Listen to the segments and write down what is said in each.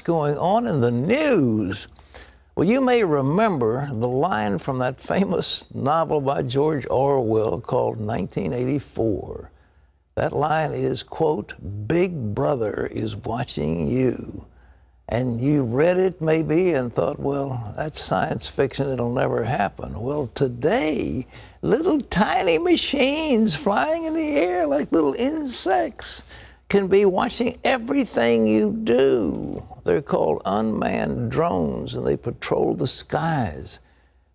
going on in the news. Well, you may remember the line from that famous novel by George Orwell called 1984. That line is, quote, "Big Brother is watching you." And you read it maybe and thought, well, that's science fiction, it'll never happen. Well, today, little tiny machines flying in the air like little insects can be watching everything you do. They're called unmanned drones, and they patrol the skies.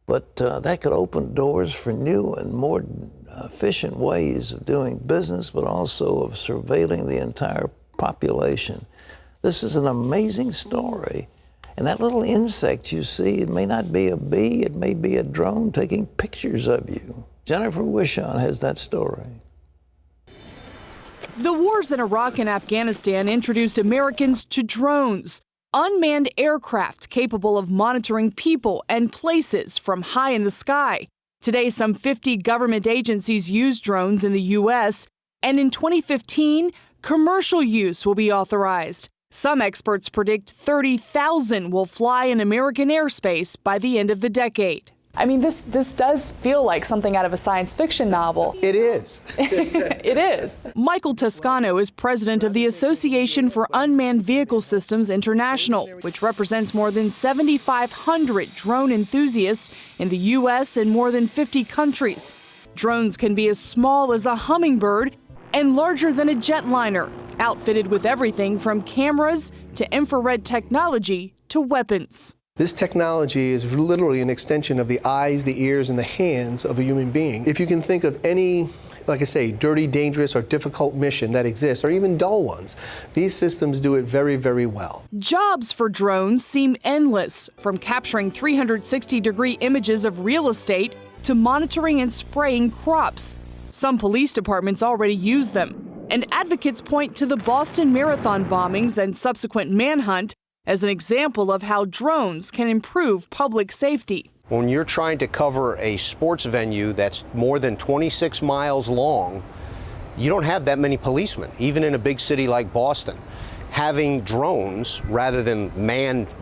But that could open doors for new and more efficient ways of doing business, but also of surveilling the entire population. This is an amazing story. And that little insect you see, it may not be a bee, it may be a drone taking pictures of you. Jennifer Wishon has that story. The wars in Iraq and Afghanistan introduced Americans to drones, unmanned aircraft capable of monitoring people and places from high in the sky. Today, some 50 government agencies use drones in the U.S., and in 2015, commercial use will be authorized. Some experts predict 30,000 will fly in American airspace by the end of the decade. I mean, this does feel like something out of a science fiction novel. It is. It is. Michael Toscano is president of the Association for Unmanned Vehicle Systems International, which represents more than 7,500 drone enthusiasts in the U.S. and more than 50 countries. Drones can be as small as a hummingbird and larger than a jetliner, outfitted with everything from cameras to infrared technology to weapons. This technology is literally an extension of the eyes, the ears, and the hands of a human being. If you can think of any, like I say, dirty, dangerous, or difficult mission that exists, or even dull ones, these systems do it very, very well. Jobs for drones seem endless, from capturing 360-degree images of real estate to monitoring and spraying crops. Some police departments already use them, and advocates point to the Boston Marathon bombings and subsequent manhunt as an example of how drones can improve public safety. When you're trying to cover a sports venue that's more than 26 miles long, you don't have that many policemen, even in a big city like Boston. Having drones rather than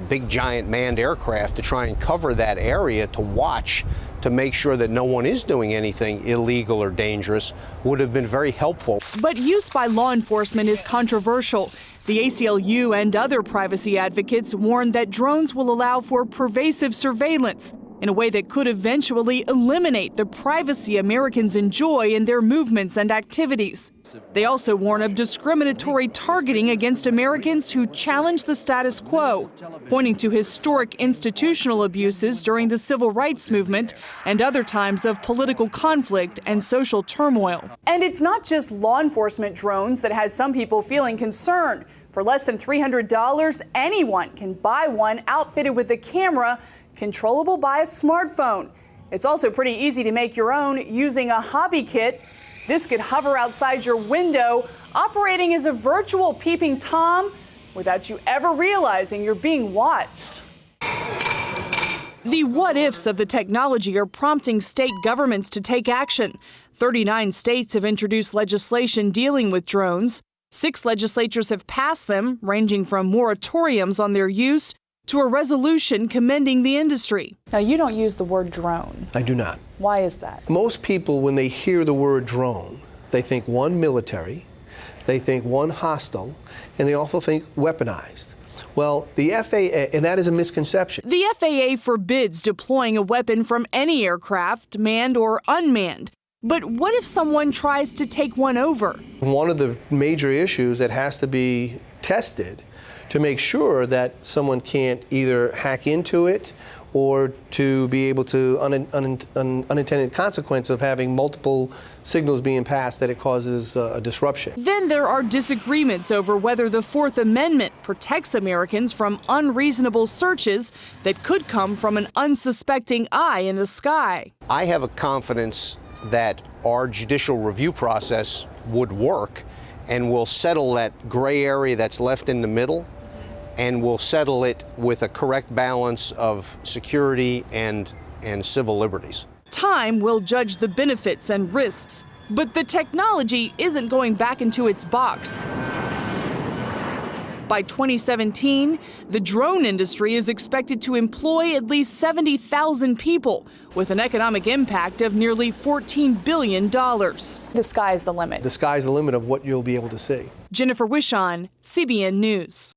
big giant manned aircraft to try and cover that area to watch to make sure that no one is doing anything illegal or dangerous would have been very helpful. But use by law enforcement is controversial. The ACLU and other privacy advocates warn that drones will allow for pervasive surveillance in a way that could eventually eliminate the privacy Americans enjoy in their movements and activities. They also warn of discriminatory targeting against Americans who challenge the status quo, pointing to historic institutional abuses during the civil rights movement and other times of political conflict and social turmoil. And it's not just law enforcement drones that has some people feeling concerned. For less than $300, anyone can buy one outfitted with a camera controllable by a smartphone. It's also pretty easy to make your own using a hobby kit. This could hover outside your window, operating as a virtual peeping Tom without you ever realizing you're being watched. The what-ifs of the technology are prompting state governments to take action. 39 states have introduced legislation dealing with drones. 6 legislatures have passed them, ranging from moratoriums on their use to a resolution commending the industry. Now, you don't use the word drone. I do not. Why is that? Most people, when they hear the word drone, they think one military, they think one hostile, and they also think weaponized. Well, the FAA, and that is a misconception. The FAA forbids deploying a weapon from any aircraft, manned or unmanned. But what if someone tries to take one over? One of the major issues that has to be tested to make sure that someone can't either hack into it or to be able to unintended consequence of having multiple signals being passed that it causes a disruption. Then there are disagreements over whether the Fourth Amendment protects Americans from unreasonable searches that could come from an unsuspecting eye in the sky. I have a confidence that our judicial review process would work and will settle that gray area that's left in the middle, and we'll settle it with a correct balance of security and civil liberties. Time will judge the benefits and risks, but the technology isn't going back into its box. By 2017, the drone industry is expected to employ at least 70,000 people, with an economic impact of nearly $14 billion. The sky is the limit. The sky's the limit of what you'll be able to see. Jennifer Wishon, CBN News.